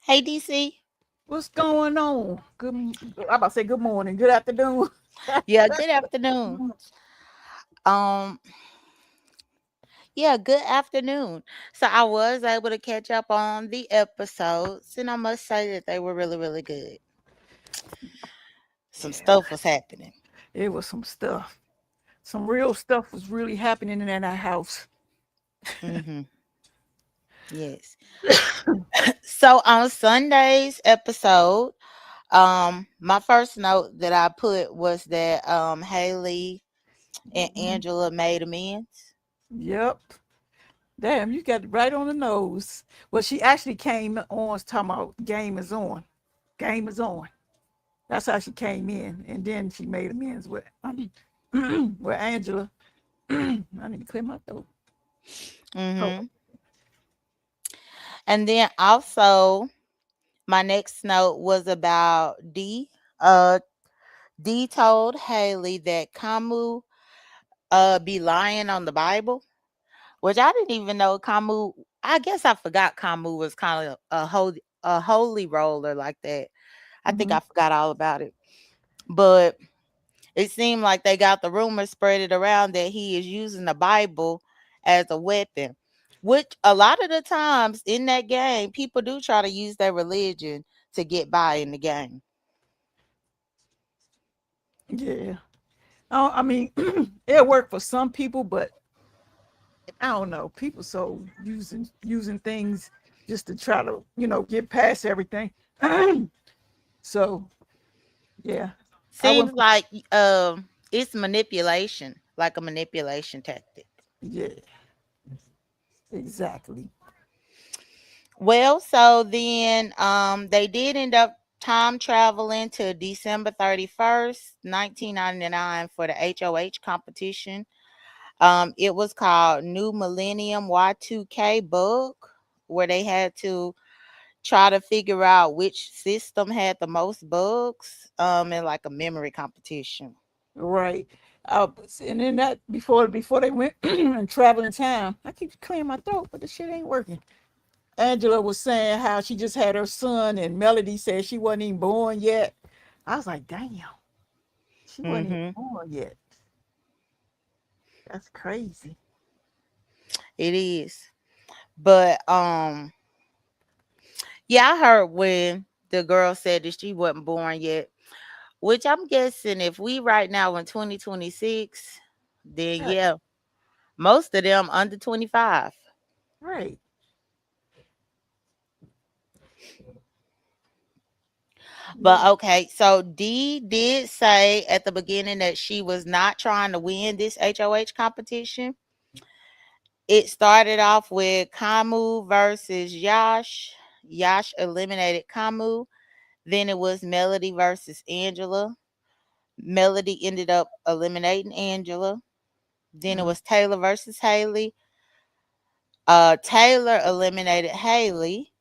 Hey DC. What's going on? I'm about to say good morning, good afternoon. Yeah, good afternoon. Um, yeah, good afternoon. So I was able to catch up on the episodes, and I must say that they were really, really good. Some Yeah, stuff was happening. it was some stuff. Some real stuff was really happening in that house. Mm-hmm. Yes. So on Sunday's episode, my first note that I put was that Haley and Angela made amends. Yep. Damn, you got it right on the nose. Well, she actually came on talking about game is on. Game is on. That's how she came in. And then she made amends with with Angela. I need to clear my throat. Oh, Mm-hmm. And then also my next note was about D. Dee told Haley that Camus be lying on the Bible, which I didn't even know Camus. I guess I forgot Camus was kind of a holy roller like that. I think hmm I forgot all about it. But it seemed like they got the rumor spread it around that he is using the Bible as a weapon. Which a lot of the times in that game, people do try to use their religion to get by in the game. yeah. Oh, I mean, it'll work for some people, but I don't know. People so using things just to try to, get past everything. So yeah, I Seems went. like it's manipulation, like a manipulation tactic. Yeah, exactly. Well, so then they did end up time traveling to December 31st, 1999 for the HOH competition. It was called New Millennium Y2K Bug, where they had to try to figure out which system had the most bugs in like a memory competition. Right. And then that before they went and traveling town, I keep clearing my throat, but the shit ain't working. Angela was saying how she just had her son, and Melody said she wasn't even born yet. I was like, damn, she wasn't even Mm-hmm. born yet. That's crazy. It is. But yeah, I heard when the girl said that she wasn't born yet, which I'm guessing if we right now in 2026, then Right. yeah, most of them under 25. Right. But Yeah. okay, so Dee did say at the beginning that she was not trying to win this HOH competition. It started off with Kamu versus Yash. Yash eliminated Kamu. Then it was Melody versus Angela. Melody ended up eliminating Angela. Then it Mhm. was Taylor versus Haley. Taylor eliminated Haley.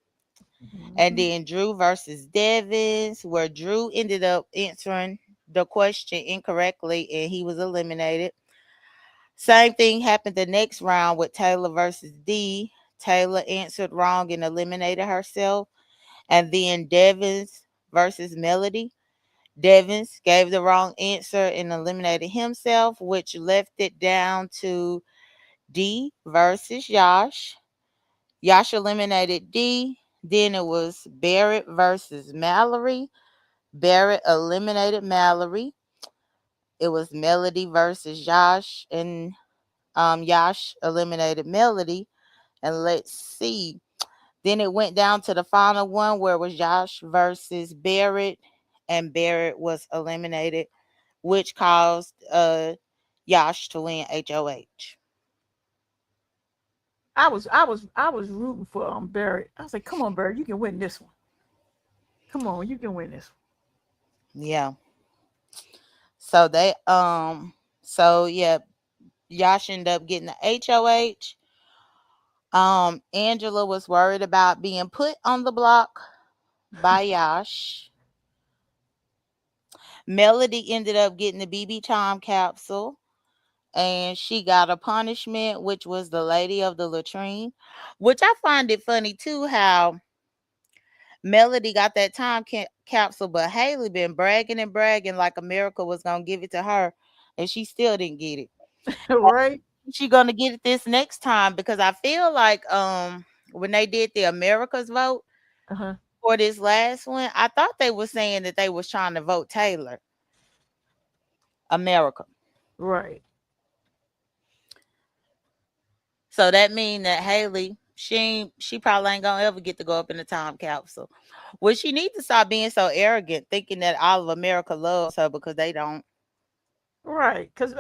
And Mhm. then Drew versus Devins, where Drew ended up answering the question incorrectly and he was eliminated. Same thing happened the next round with Taylor versus D. Taylor answered wrong and eliminated herself. And then Devins versus Melody. Devins gave the wrong answer and eliminated himself, which left it down to D versus Yash. Yash eliminated D. Then it was Barrett versus Mallory. Barrett eliminated Mallory. It was Melody versus Yash, and Yash eliminated Melody. And let's see. Then it went down to the final one where it was Yash versus Barrett, and Barrett was eliminated, which caused Yash to win HOH. I was rooting for Barrett. I was like, come on, Barrett, you can win this one. Come on, you can win this Yeah. So yeah, Yash ended up getting the HOH. Angela was worried about being put on the block by Yash. Melody ended up getting the BB time capsule and she got a punishment, which was the lady of the latrine, which I find it funny too how Melody got that capsule, but Haley been bragging and bragging like America was gonna give it to her, and she still didn't get it. Right. She gonna get it this next time because I feel like when they did the America's vote Uh-huh. for this last one, I thought they were saying that they was trying to vote Taylor America. Right. So that mean that Haley, she probably ain't gonna ever get to go up in the time capsule. Well, she needs to stop being so arrogant, thinking that all of America loves her because they don't. Right. Because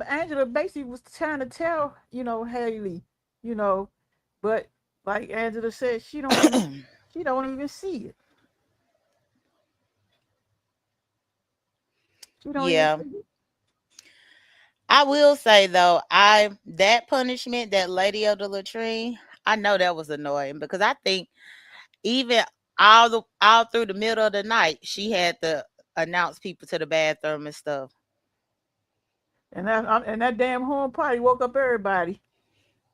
Angela basically was trying to tell, Haley, you know, but like Angela said, she don't even see it. She don't even Yeah. see it. I will say though, I that punishment, that lady of the latrine, I know that was annoying because I think even all through the middle of the night, she had to announce people to the bathroom and stuff. And that damn horn party woke up everybody.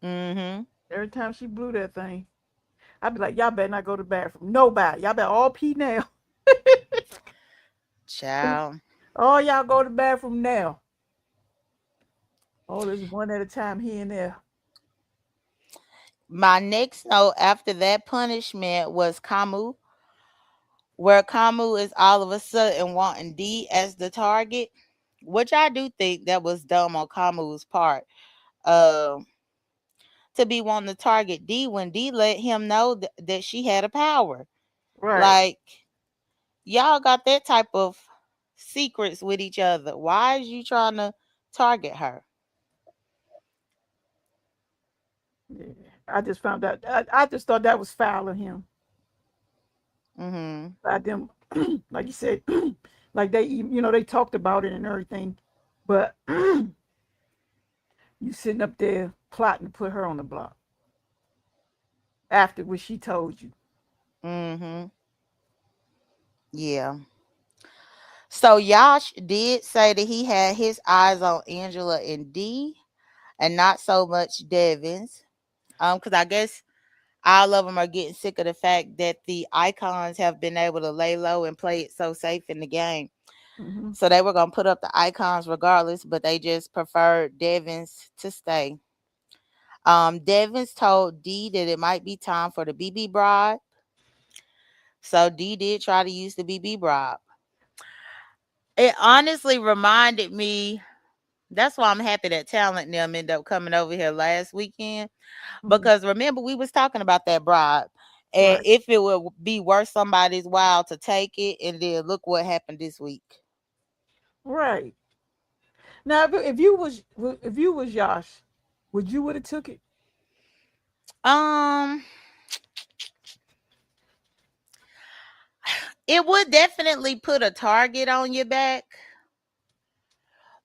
Mm-hmm. Every time she blew that thing, I'd be like, y'all better not go to the bathroom. Nobody. Y'all better all pee now. Child. All y'all go to the bathroom now. Oh, there's one at a time here and there. My next note after that punishment was Camus, where Camus is all of a sudden wanting D as the target, which I do think that was dumb on Camus' part. Um, to be wanting to target D when D let him know that she had a power. Right. Like, y'all got that type of secrets with each other. Why is you trying to target her? Yeah. I just found out. I just thought that was foul of him. Mm-hmm. By them, like you said, like they talked about it and everything, but you sitting up there plotting to put her on the block after what she told you. Mm-hmm. Yeah. So Yash did say that he had his eyes on Angela and D and not so much Devins. Because I guess all of them are getting sick of the fact that the icons have been able to lay low and play it so safe in the game. Hmm. So they were gonna put up the icons regardless, but they just preferred Devins to stay. Devins told D that it might be time for the BB bribe. So D did try to use the BB bribe. It honestly reminded me. That's why I'm happy that Talent and them ended up coming over here last weekend. Hmm. Because remember, we was talking about that bribe. And Right. if it would be worth somebody's while to take it, and then look what happened this week. Right. Now, if you was Josh, would you would have took it? Um, it would definitely put a target on your back.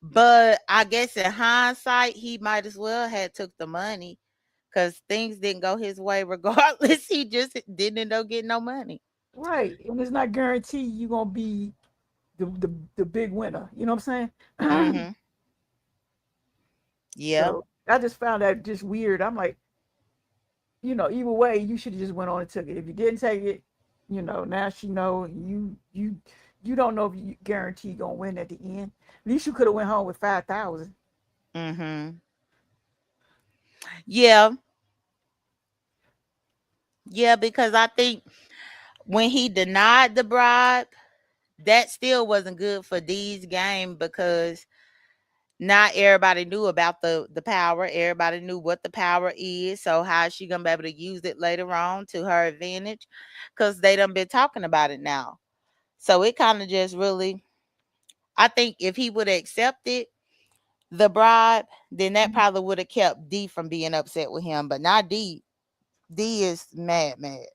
But I guess in hindsight, he might as well had took the money because things didn't go his way regardless. He just didn't end up getting no money. Right. And it's not guaranteed you're gonna be the big winner. You know what I'm saying? Mm-hmm. Yeah. So I just found that just weird. I'm like, either way, you should have just went on and took it. If you didn't take it, now she know you don't know if you guarantee gonna win at the end. At least you could have went home with 5,000. Mm-hmm. Yeah. Yeah, because I think when he denied the bribe, that still wasn't good for D's game because not everybody knew about the power. Everybody knew what the power is. So how is she gonna be able to use it later on to her advantage? Because they done been talking about it now. So it kind of just really, I think if he would have accepted the bribe, then that Mhm. probably would have kept D from being upset with him. But now D is mad, mad.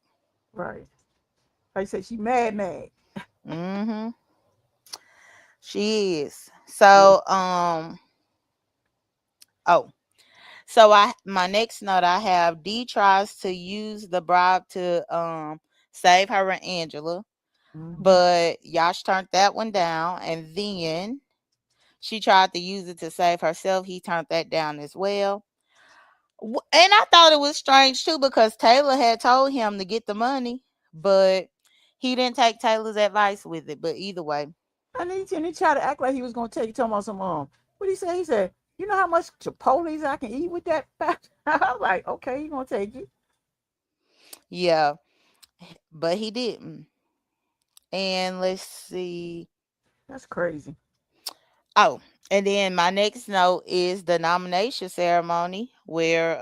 Right. Like I said, she mad. Mm-hmm. She is. Yeah. So oh, so I my next note I have D tries to use the bribe to save her and Angela, Hmm. but Yash turned that one down, and then she tried to use it to save herself. He turned that down as well. And I thought it was strange too because Taylor had told him to get the money, but He didn't take Taylor's advice with it, but either way. And he tried to act like he was gonna take talking about some what he say? He said, you know how much Chipotle I can eat with that fat? I'm like, okay, he gonna take it. Yeah, but he didn't. And let's see. That's crazy. Oh, and then my next note is the nomination ceremony where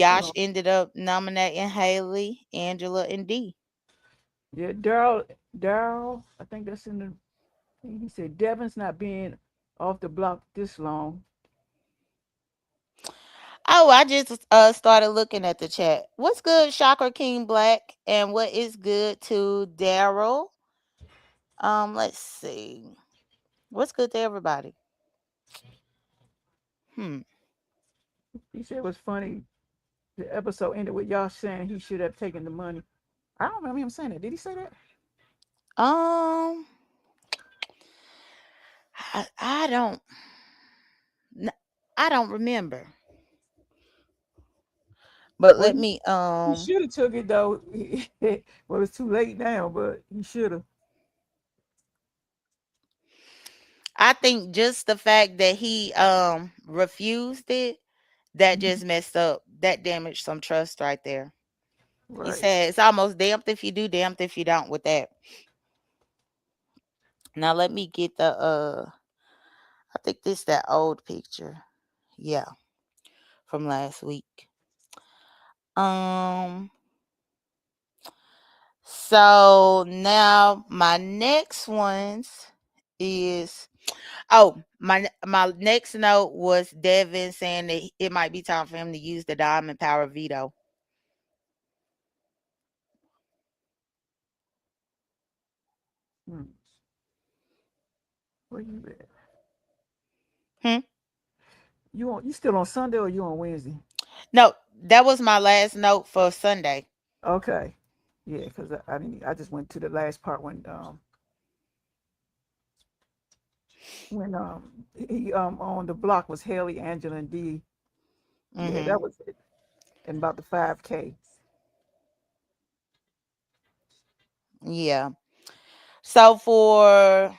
Hold Yash on. ended up nominating Haley, Angela, and D. Yeah, Daryl, I think that's in the he said Devin's not being off the block this long. Oh, I just started looking at the chat. What's good, Shocker King Black, and what is good to Daryl? Let's see. What's good to everybody? Hmm. He said it was funny. The episode ended with y'all saying he should have taken the money. I don't remember him saying that. Did he say that? Um, I don't, n- I don't remember. But Well, let me he should have took it though. Well, it's too late now, but he should have. I think just the fact that he refused it, that just messed up, that damaged some trust right there. He Right. said it's almost damned if you do, damned if you don't with that. Now let me get the I think this that old picture. Yeah, from last week. Um so now my next ones is my next note was Devin saying that it might be time for him to use the diamond power veto. Hmm. Where you at? Hmm? You still on Sunday or you on Wednesday? No, that was my last note for Sunday. Okay. Yeah, because I just went to the last part when he on the block was Haley, Angela, and D. Yeah, Mhm. that was it. And about the 5K. Yeah. So for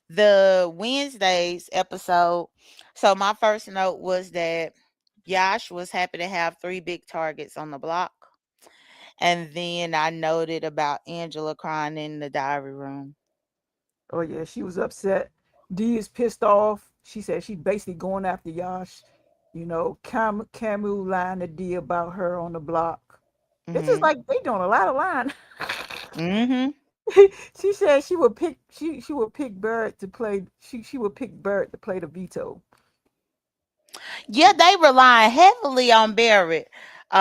the Wednesdays episode, so my first note was that Yash was happy to have three big targets on the block. And then I noted about Angela crying in the diary room. Oh yeah, she was upset. D is pissed off. She said she basically going after Yash. Camu lying to D about her on the block. It's just Mhm. like they doing a lot of lying. Mhm. She said she would pick Barrett to play. She would pick Barrett to play the veto. Yeah, they rely heavily on Barrett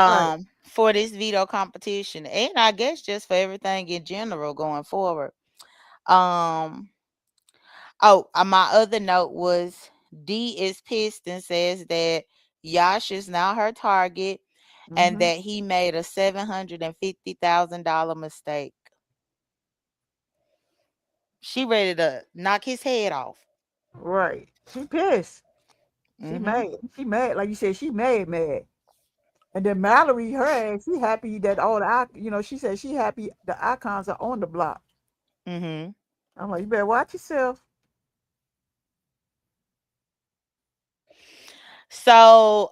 Right. for this veto competition, and I guess just for everything in general going forward. Um oh, my other note was D is pissed and says that Yash is now her target and Mm-hmm. that he made a $750,000 mistake. She ready to knock his head off. Right. She pissed. She Mhm. mad. She mad. Like you said, she mad. And then Mallory, her ass, she happy that all she said she happy the icons are on the block. Mhm. I'm like, you better watch yourself. So,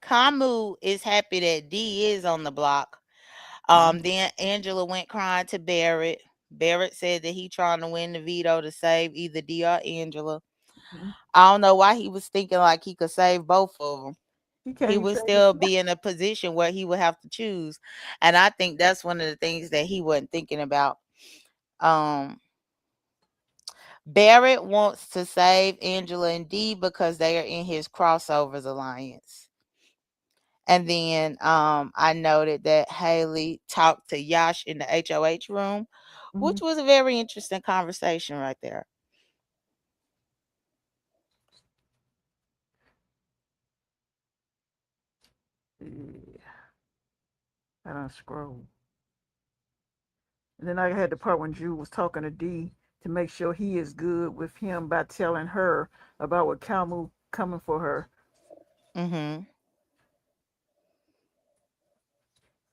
Kamu is happy that D is on the block. Mm-hmm. Then Angela went crying to Barrett. Barrett said that he trying to win the veto to save either D or Angela. Mm-hmm. I don't know why he was thinking like he could save both of them. He He can't even would say it. still be in a position where he would have to choose. And I think that's one of the things that he wasn't thinking about. Um, Barrett wants to save Angela and Dee because they are in his crossovers alliance. And then I noted that Haley talked to Yash in the HOH room, Mm-hmm. which was a very interesting conversation right there. Yeah, I don't scroll. And then I had the part when Drew was talking to D to make sure he is good with him by telling her about what Kalmu coming for her. Mhm.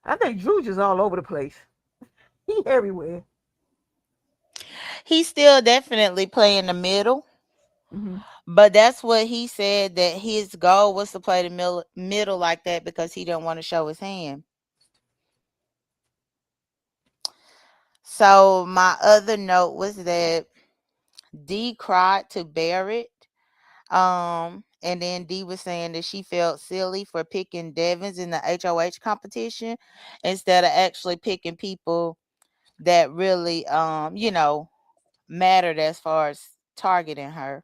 I think Drew just all over the place. He everywhere. He's still definitely playing the middle, Hmm. but that's what he said, that his goal was to play the middle like that because he didn't want to show his hand. So my other note was that D cried to Barrett. And then D was saying that she felt silly for picking Devins in the HOH competition instead of actually picking people that really, mattered as far as targeting her.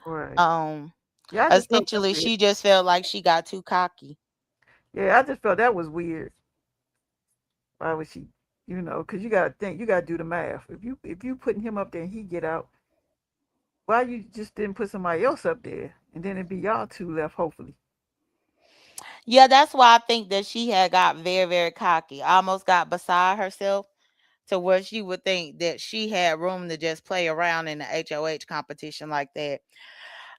Right. Um, Yeah, I just felt that Essentially, weird. she just felt like she got too cocky. Yeah, I just felt that was weird. Why would she? Because you gotta think, you gotta do the math. If you putting him up there and he get out, why you just didn't put somebody else up there and then it'd be y'all two left, hopefully. Yeah, that's why I think that she had got very, very cocky, almost got beside herself to where she would think that she had room to just play around in the HOH competition like that.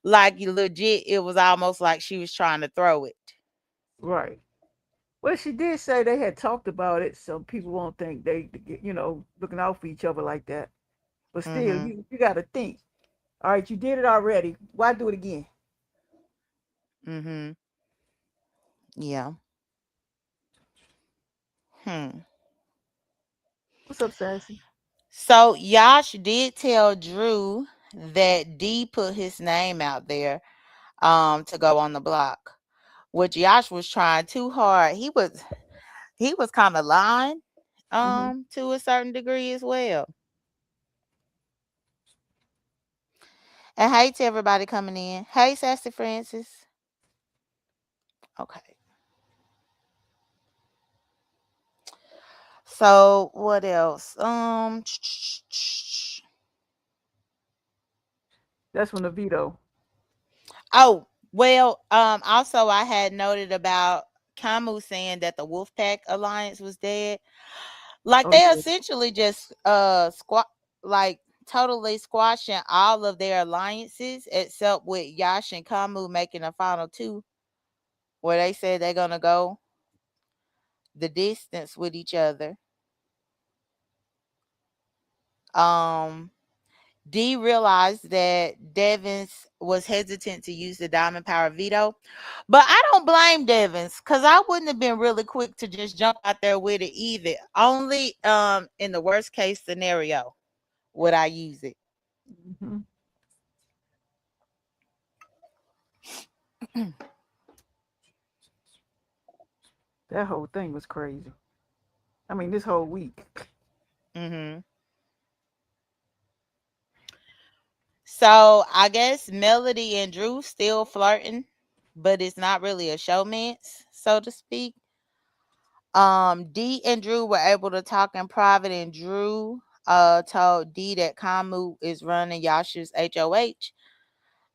Like legit, it was almost like she was trying to throw it. Right. Well, she did say they had talked about it, so people won't think looking out for each other like that. But still, Mhm. you got to think. All right, you did it already. Why do it again? Mhm. Yeah. Hmm. What's up, Sassy? So Yash did tell Drew that D put his name out there to go on the block, which Yash was trying too hard. He was kind of lying Hmm. to a certain degree as well. And hey to everybody coming in. Hey Sassy Francis. Okay. So what else? That's when the veto. Oh, well, also I had noted about Camus saying that the Wolfpack alliance was dead. Like Oh they yeah. essentially just like totally squashing all of their alliances except with Yash and Camus making a final two where they said they're gonna go the distance with each other. Um D realized that Devins was hesitant to use the diamond power veto, but I don't blame Devins because I wouldn't have been really quick to just jump out there with it either. Only in the worst case scenario would I use it. Hmm. That whole thing was crazy. I mean, this whole week. Hmm. So I guess Melody and Drew still flirting, but it's not really a showmance, so to speak. D and Drew were able to talk in private, and Drew told D that Kamu is running Yasha's HOH.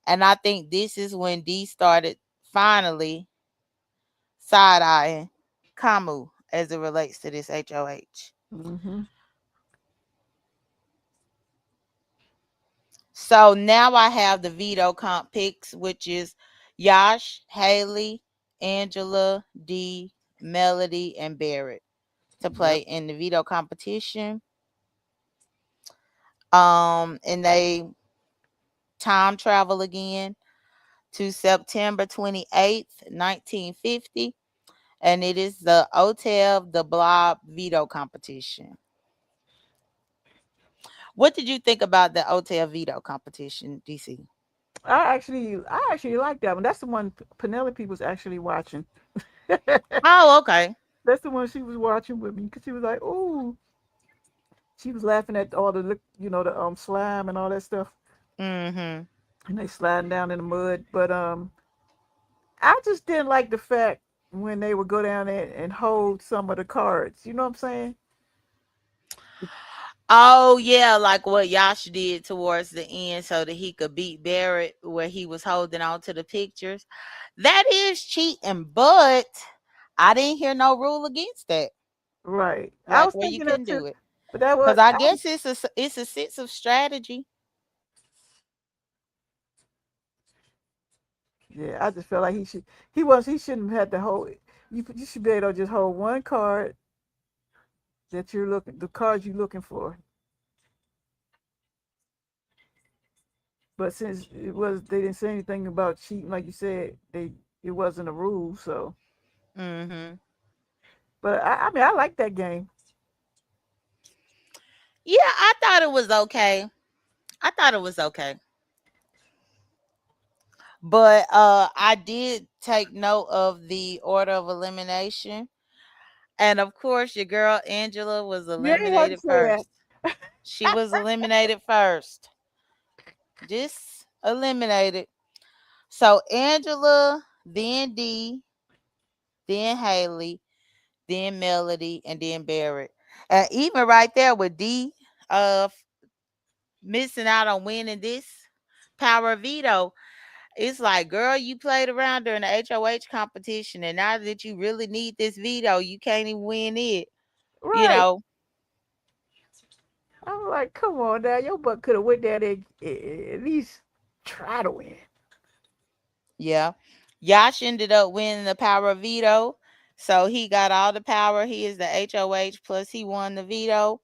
And I think this is when D started finally side eyeing Kamu as it relates to this HOH. Hmm. So now I have the veto comp picks, which is Yash, Haley, Angela, D, Melody, and Barrett to play Yep. in the veto competition. And they time travel again to September 28th, 1950. And it is the Hotel the Blob veto competition. What did you think about the Hotel veto competition, DC? I actually like that one. That's the one Penelope was actually watching. Oh, okay. That's the one she was watching with me because she was like, "Ooh," she was laughing at all the slime and all that stuff, Mm-hmm. and they sliding down in the mud. But I just didn't like the fact when they would go down there and hold some of the cards. You know what I'm saying? Oh yeah, like what Yash did towards the end so that he could beat Barrett where he was holding on to the pictures. That is cheating, but I didn't hear no rule against that. Right. I Like was where you thinking that couldn't too, do it. but that Cause was I I was guess it's a sense of strategy. yeah. I just felt like he shouldn't have had the whole. You should be able to just hold one card that you're looking, the cards you're looking for. But since it was, they didn't say anything about cheating, like you said, it wasn't a rule. So, Mhm. but I mean, I like that game. Yeah, I thought it was okay. I thought it was okay. But I did take note of the order of elimination. And of course, your girl Angela was You ain't have to eliminated say that. first. She was eliminated first. Just eliminated. So Angela, then D, then Haley, then Melody, and then Barrett. And even right there with D missing out on winning this power of veto, it's like, girl, you played around during the HOH competition, and now that you really need this veto, you can't even win it. You Right. know, I'm like, come on now, your butt could have went there and at least try to win. yeah. Yash ended up winning the power of veto. So he got all the power. He is the HOH, plus he won the veto.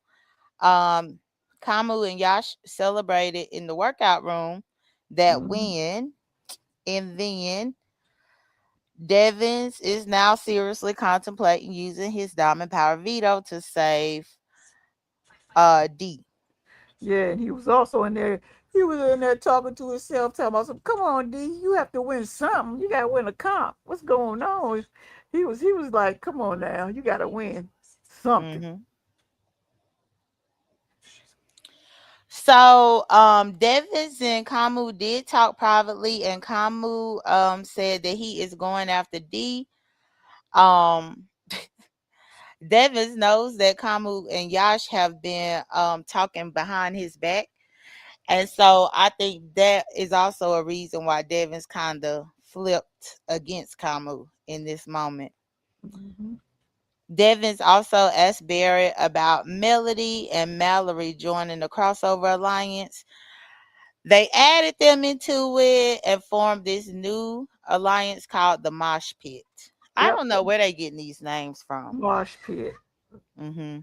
Um, Kamu and Yash celebrated in the workout room that Hmm. win. And then Devins is now seriously contemplating using his diamond power veto to save D. Yeah, and he was also in there. He was in there talking to himself, talking about some. Come on, D, you have to win something. You got to win a comp. What's going on? He was like, come on now, you got to win something. Hmm. So Devins and Kamu did talk privately, and Kamu said that he is going after D. Um Devins knows that Kamu and Yash have been talking behind his back. And so I think that is also a reason why Devins kind of flipped against Kamu in this moment. Hmm. Devins also asked Barrett about Melody and Mallory joining the crossover alliance. They added them into it and formed this new alliance called the Mosh Pit. I Yep, don't know where they getting these names from. Marsh Pit. Hmm.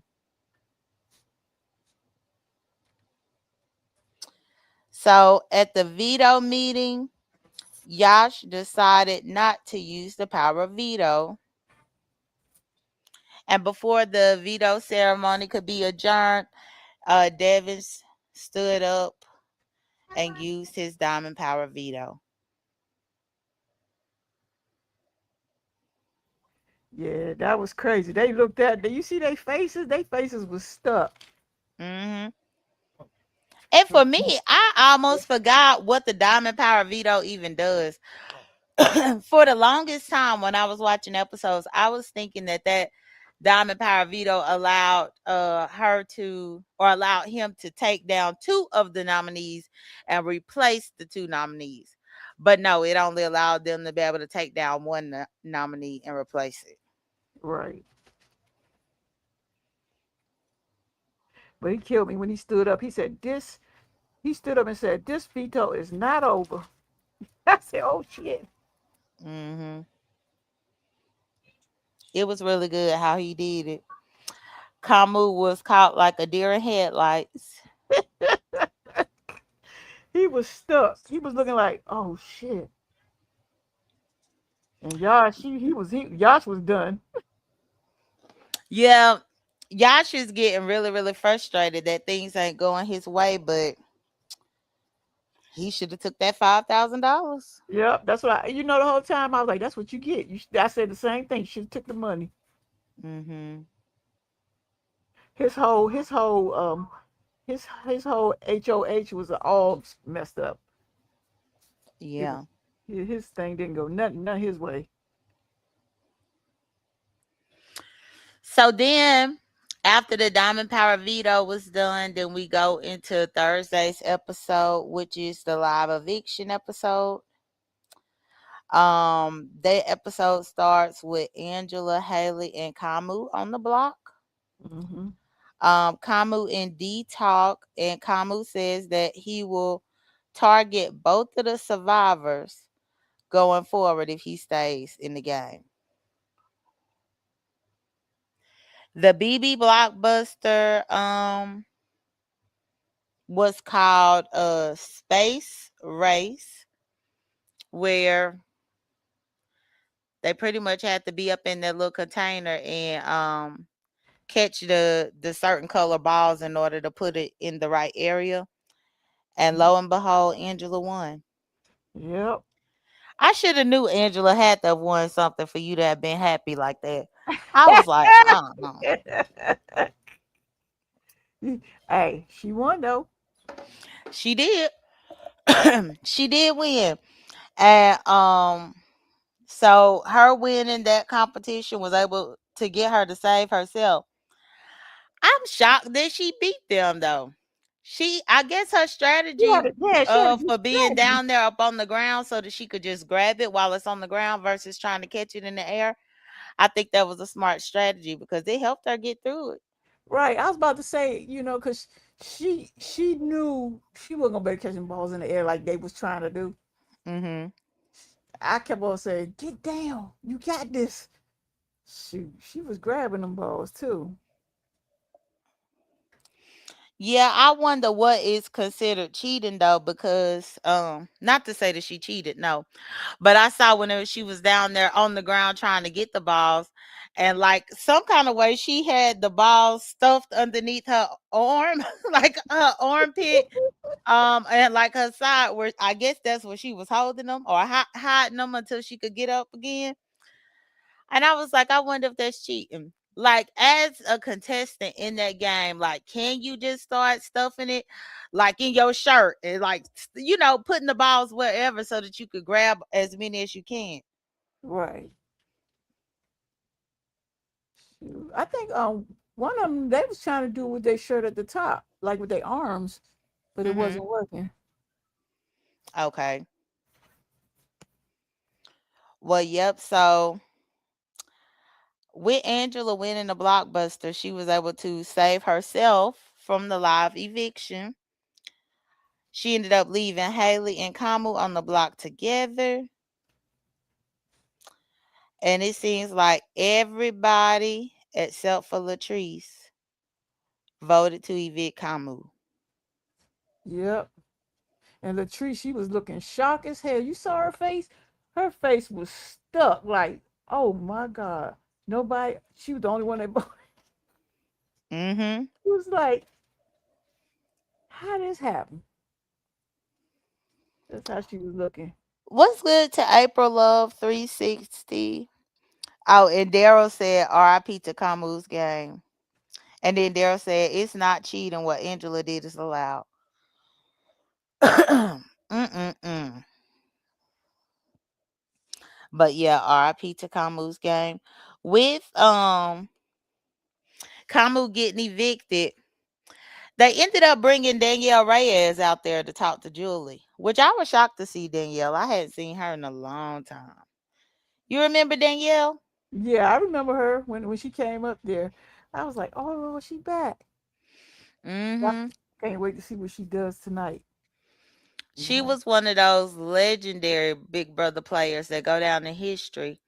So at the veto meeting, Yash decided not to use the power of veto. And before the veto ceremony could be adjourned, Devins stood up and used his diamond power veto. Yeah, that was crazy. They looked at. You see their faces? Their faces was stuck. Hmm. And for me, I almost forgot what the diamond power veto even does. For the longest time when I was watching episodes, I was thinking that diamond power veto allowed her to, or allowed him to take down two of the nominees and replace the two nominees. But no, it only allowed them to be able to take down one nominee and replace it. Right. But he killed me when he stood up. He said, "This." He stood up and said, "This veto is not over." I said, "Oh shit." Hmm. It was really good how he did it. Kamu was caught like a deer in headlights. He was stuck. He was looking like, "Oh shit." And Yash, Yash was done. Yeah, Yash is getting really, really frustrated that things ain't going his way, but he should have took that $5,000. Yep, that's what the whole time I was like, "That's what you get." I said the same thing. Should have took the money. Mm-hmm. His whole HOH was all messed up. It Yeah. was his thing didn't go nothing, none his way. So then, after the Diamond Power veto was done, then we go into Thursday's episode, which is the live eviction episode. That episode starts with Angela, Haley, and Kamu on the block. Hmm. Kamu and D talk, and Kamu says that he will target both of the survivors going forward if he stays in the game. The BB blockbuster was called Space Race, where they pretty much had to be up in that little container and catch the certain color balls in order to put it in the right area. And lo and behold, Angela won. Yep. I should have knew Angela had to have won something for you to have been happy like that. I was like, Hey, she won though. she did. She did win. And so her winning that competition was able to get her to save herself. I'm shocked that she beat them though. I guess her strategy She had a good for being strategy. down there up on the ground so that she could just grab it while it's on the ground versus trying to catch it in the air. I think that was a smart strategy because it helped her get through it. Right. I was about to say, because she knew she wasn't gonna be catching balls in the air like they was trying to do. Mhm. I kept on saying, "Get down, you got this." Shoot, she was grabbing them balls too. Yeah, I wonder what is considered cheating though, because not to say that she cheated, no. But I saw whenever she was down there on the ground trying to get the balls, and like some kind of way she had the balls stuffed underneath her arm, like her armpit, and like her side, where I guess that's where she was holding them or hiding them until she could get up again. And I was like, I wonder if that's cheating. Like, as a contestant in that game, like, can you just start stuffing it, like in your shirt, and like, putting the balls wherever so that you could grab as many as you can? Right. Shoot. I think one of them they was trying to do with their shirt at the top, like with their arms, but it Mm-hmm. wasn't working. Okay. Well, yep. So with Angela winning the blockbuster, she was able to save herself from the live eviction. She ended up leaving Haley and Kamu on the block together. And it seems like everybody except for Latrice voted to evict Kamu. Yep. And Latrice, she was looking shocked as hell. You saw her face? Her face was stuck. Like, oh my God. Nobody, she was the only one that Mm-hmm. was like, how this happen? That's how she was looking. What's good to April Love 360? Oh, and Daryl said RIP to Kamu's game. And then Daryl said it's not cheating. What Angela did is allowed. Mm-mm-mm. But yeah, RIP to Kamu's game. With Kamu getting evicted, they ended up bringing Danielle Reyes out there to talk to Julie, which I was shocked to see Danielle. I hadn't seen her in a long time. You remember Danielle? Yeah, I remember her when she came up there. I was like, oh, she back. I Mm-hmm. can't wait to see what she does tonight. She Yeah. was one of those legendary Big Brother players that go down in history.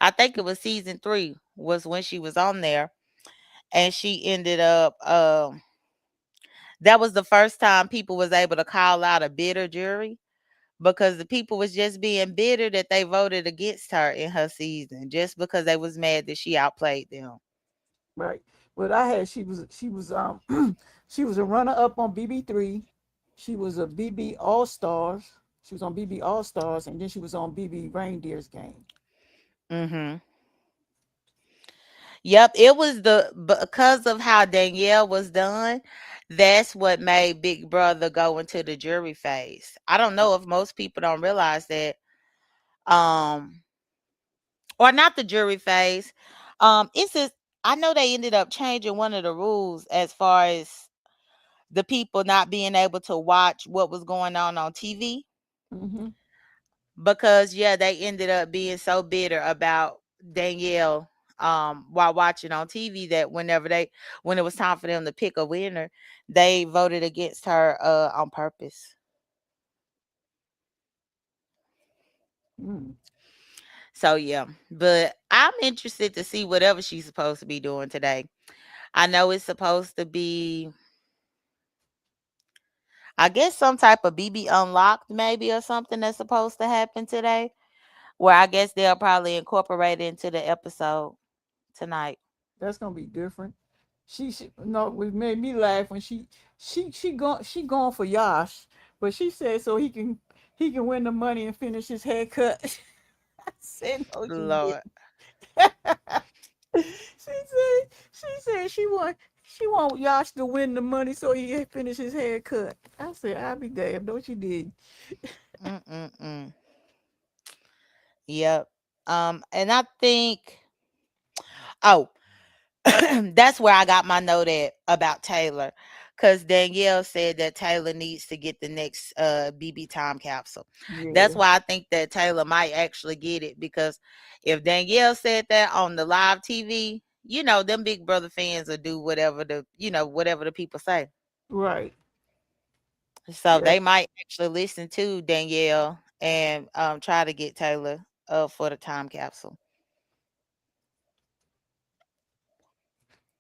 I think it was season 3 was when she was on there, and she ended up. That was the first time people was able to call out a bitter jury because the people was just being bitter that they voted against her in her season just because they was mad that she outplayed them. Right. But I had she was she was a runner up on BB3. She was a BB All Stars. She was on BB All Stars, and then she was on BB Reindeer's game. Mhm. Yep, it was because of how Danielle was done, that's what made Big Brother go into the jury phase. I don't know if most people don't realize that, um or not the jury phase. It's just I know they ended up changing one of the rules as far as the people not being able to watch what was going on TV, Mm-hmm. because yeah, they ended up being so bitter about Danielle while watching on TV that when it was time for them to pick a winner, they voted against her on purpose. Mm. So yeah, but I'm interested to see whatever she's supposed to be doing today. I know it's supposed to be, I guess, some type of BB Unlocked maybe or something that's supposed to happen today, where I guess they'll probably incorporate it into the episode tonight. That's gonna be different. She no, it made me laugh when she going for Yash, but she said so he can win the money and finish his haircut. I said no, she Lord. didn't. She said she want Yash to win the money so he can finish his haircut. I said I'll be damned. No, she did. Mm-mm-mm. Yep. And I think, oh, that's where I got my note at about Taylor. Because Danielle said that Taylor needs to get the next BB time capsule. That's Yeah, why I think that Taylor might actually get it. Because if Danielle said that on the live TV, them Big Brother fans will do whatever whatever the people say. right. So Yeah, they might actually listen to Danielle and try to get Taylor for the time capsule.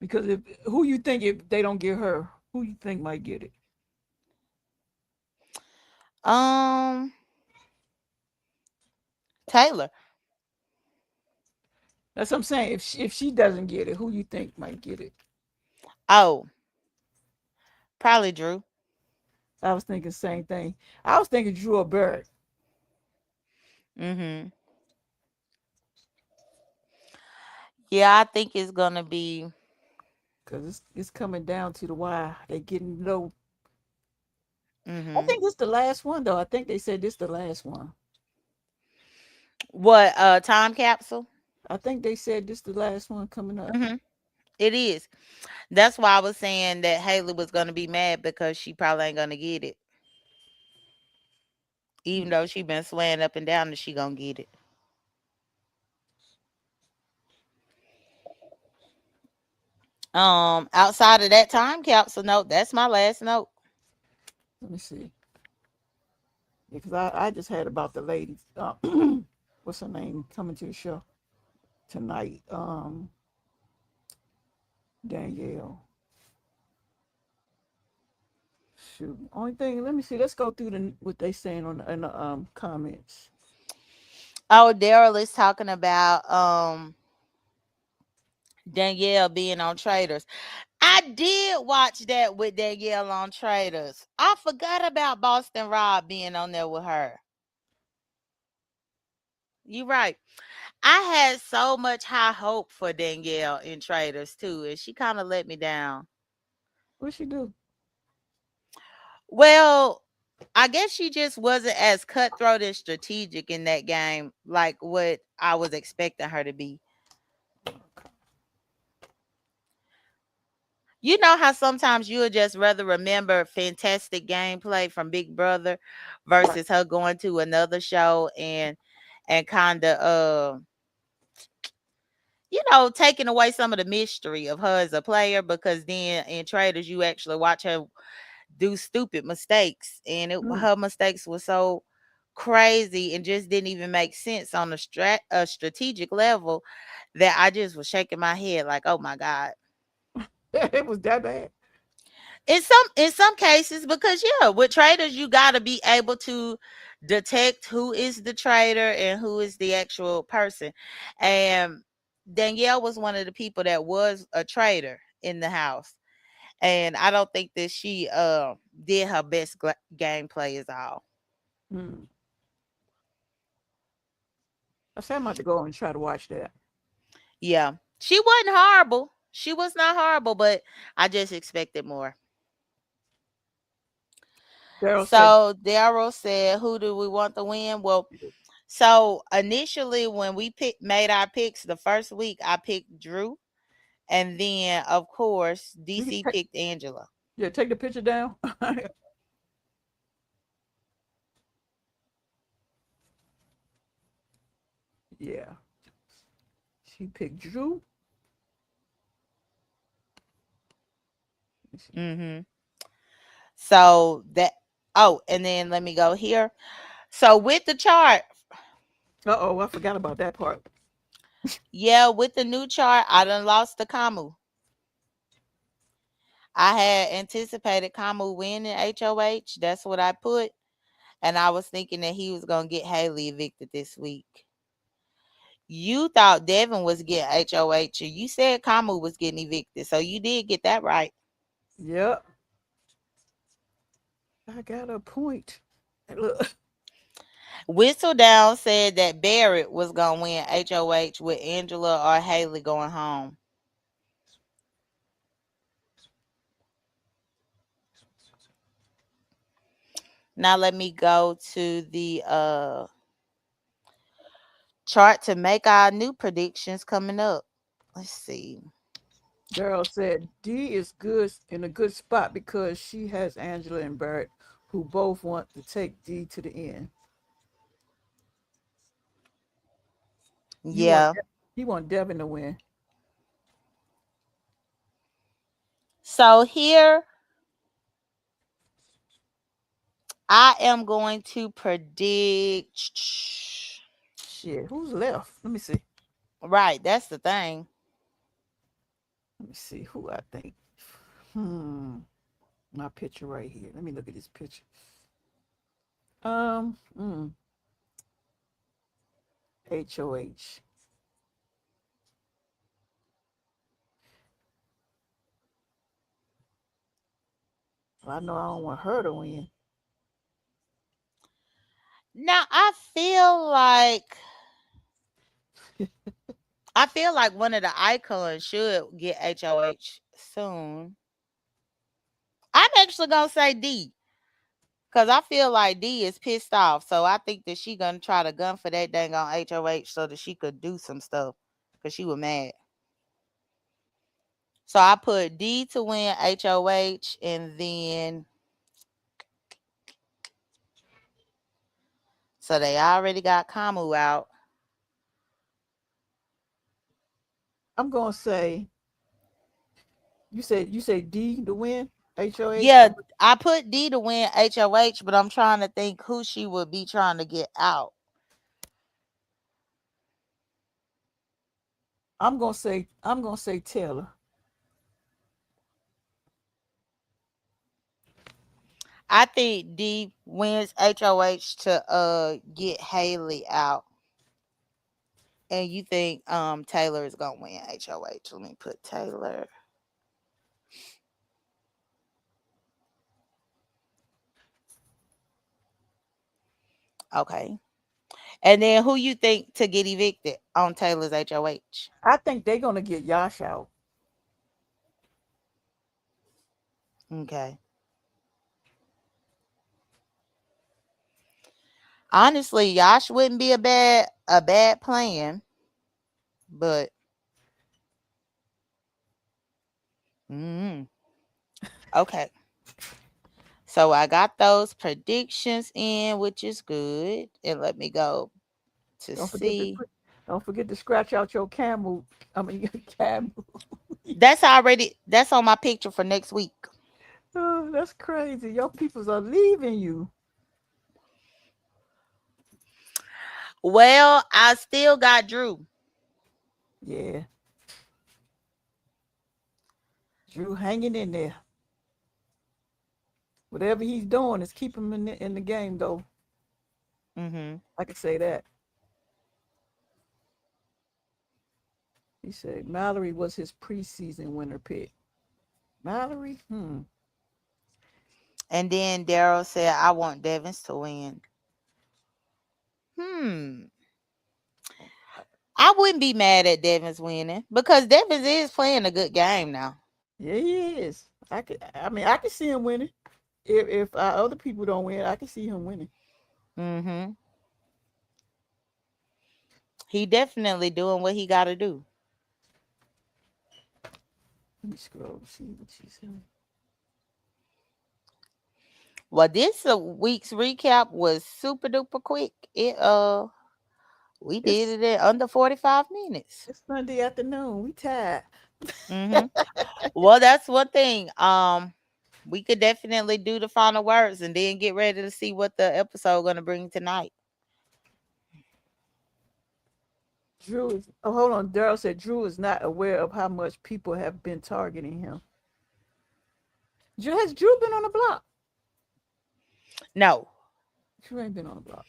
because if who you think if they don't get her, who you think might get it? Um, Taylor. That's what I'm saying. If she doesn't get it, who you think might get it? Oh, probably Drew. I was thinking the same thing. I was thinking Drew or Barrett Mhm. Yeah, I think it's gonna be. because it's coming down to the why they getting low. I Mhm. think this the last one though. I think they said this the last one. What? Time capsule. I think they said this the last one coming up. Mhm. It is. That's why I was saying that Haley was gonna be mad because she probably ain't gonna get it, even though she been swearing up and down that she gonna get it. Outside of that time capsule note, that's my last note. Let me see. Because I just had about the lady. What's her name coming to the show tonight? Danielle. Shoot. Only thing. Let me see. Let's go through what they saying on in the comments. Oh, Daryl is talking about Danielle being on Traders. I did watch that with Danielle on Traders. I forgot about Boston Rob being on there with her. You right. I had so much high hope for Danielle in Traders too, and she kind of let me down. What she do? Well, I guess she just wasn't as cutthroat and strategic in that game like what I was expecting her to be. You know how sometimes you would just rather remember fantastic gameplay from Big Brother Right. versus her going to another show and kind of taking away some of the mystery of her as a player, because then in Traders you actually watch her do stupid mistakes, and Mm. her mistakes were so crazy and just didn't even make sense on a strategic level that I just was shaking my head like, oh my god. It was that bad. In some cases, because yeah, with traders you got to be able to detect who is the trader and who is the actual person. And Danielle was one of the people that was a trader in the house, and I don't think that she did her best gameplay is all. Mm. I said I'm about to go and try to watch that. Yeah, she wasn't horrible, she was not horrible, but I just expected more. Daryl said, So Daryl said, who do we want to win? Well, so initially, when we made our picks the first week, I picked Drew, and then of course we can DC take, picked Angela. yeah, take the picture down. Yeah, she picked Drew. Let me see. Hmm. So that, oh, and then let me go here. So with the chart, Uh oh, I forgot about that part. Yeah, with the new chart, I done lost the Kamu. I had anticipated Kamu winning HOH. That's what I put. And I was thinking that he was gonna get Haley evicted this week. You thought Devin was getting HOH, and you said Kamu was getting evicted, so you did get that right. Yep, I got a point. Look, Whistle Down said that Barrett was gonna win HOH with Angela or Haley going home. Now let me go to the chart to make our new predictions coming up. Let's see. Daryl said D is good in a good spot because she has Angela and Barrett, who both want to take D to the end. You want Yeah. he want Devin to win. So here I am going to predict. Shit, who's left? Let me see. Right, that's the thing. Let me see who I think. Hmm. My picture right here. Let me look at this picture. Um. Mm, HOH. Well, I know I don't want her to win. Now I feel like one of the icons should get HOH soon. I'm actually gonna say D. Cause I feel like D is pissed off. So I think that she gonna try to gun for that dang on HOH so that she could do some stuff. Cause she was mad. So I put D to win HOH, and then so they already got Kamu out. I'm gonna say you say D to win HOH. Yeah, I put D to win HOH, but I'm trying to think who she would be trying to get out. I'm gonna say Taylor. I think D wins HOH to get Haley out. And you think Taylor is gonna win HOH. Let me put Taylor. Okay. And then who you think to get evicted on Taylor's HOH? I think they're gonna get Yash out. Okay. Honestly, Yash wouldn't be a bad plan, but mm, okay. So I got those predictions in, which is good. And let me go to Don't forget to see. don't forget to scratch out your camel. I mean your camel. That's on my picture for next week. Oh, that's crazy. Your peoples are leaving you. Well, I still got Drew. Yeah, Drew hanging in there. Whatever he's doing is keep him in the game, though. Hmm. I can say that. He said Mallory was his preseason winner pick. Mallory? And then Daryl said, I want Devins to win. Hmm. I wouldn't be mad at Devins winning because Devins is playing a good game now. Yeah, he is. I can see him winning. If other people don't win, I can see him winning. Hmm. He definitely doing what he got to do. Let me scroll see what she said. Well, this week's recap was super duper quick. We did It's it in under 45 minutes. it's Sunday afternoon. We tired. Hmm. Well, that's one thing. We could definitely do the final words and then get ready to see what the episode gonna bring tonight. Drew is. Oh, hold on. Daryl said Drew is not aware of how much people have been targeting him. Has Drew been on the block? No, Drew ain't been on the block.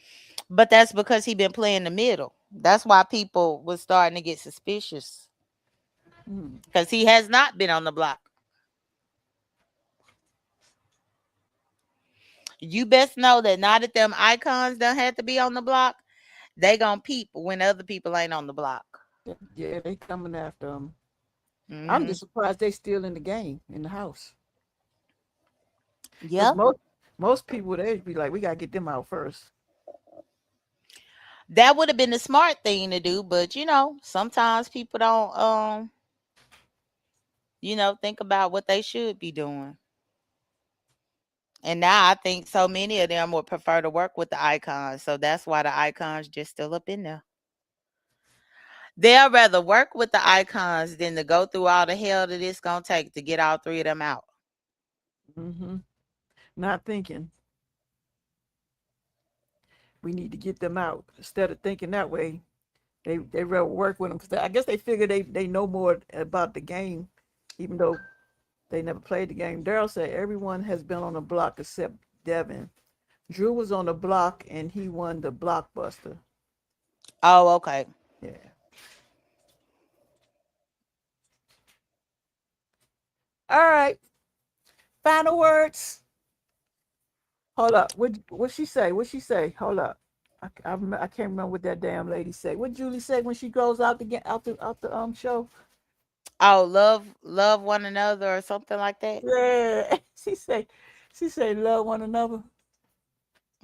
but that's because he been playing the middle. That's why people was starting to get suspicious Mm. because he has not been on the block. You best know that now that them icons don't have to be on the block, they gonna peep when other people ain't on the block. Yeah, they coming after him. I'm Hmm. just surprised they still in the game in the house. Because Yep. most people they'd be like, we gotta get them out first. That would have been the smart thing to do, but sometimes people don't think about what they should be doing. And now I think so many of them would prefer to work with the icons. So that's why the icons just still up in there. They'll rather work with the icons than to go through all the hell that it's gonna take to get all three of them out. Mm-hmm. Not thinking we need to get them out instead of thinking that way. They rather work with them because I guess they figure they know more about the game, even though they never played the game. Daryl said everyone has been on the block except Devin. Drew was on the block and he won the blockbuster. Oh, okay. Yeah. All right. Final words. Hold up. What she say? What she say? Hold up. I can't remember what that damn lady said. What Julie said when she goes out to get out the show? Oh, love one another or something like that. Yeah. She say love one another.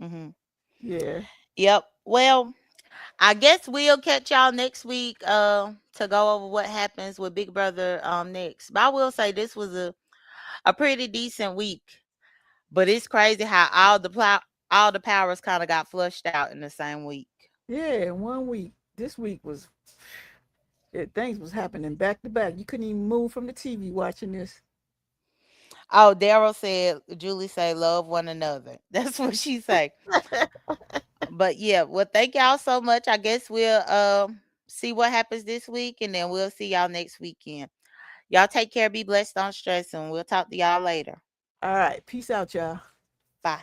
Hmm. Yeah. Yep. Well, I guess we'll catch y'all next week to go over what happens with Big Brother next. But I will say this was a pretty decent week. But it's crazy how all the powers kind of got flushed out in the same week. Yeah. 1 week. This week was things was happening back to back. You couldn't even move from the TV watching this. Oh, Daryl said Julie say love one another. That's what she say. But yeah, well, thank y'all so much. I guess we'll see what happens this week, and then we'll see y'all next weekend. Y'all take care, be blessed, don't stress, and we'll talk to y'all later. All right. Peace out, y'all. Bye.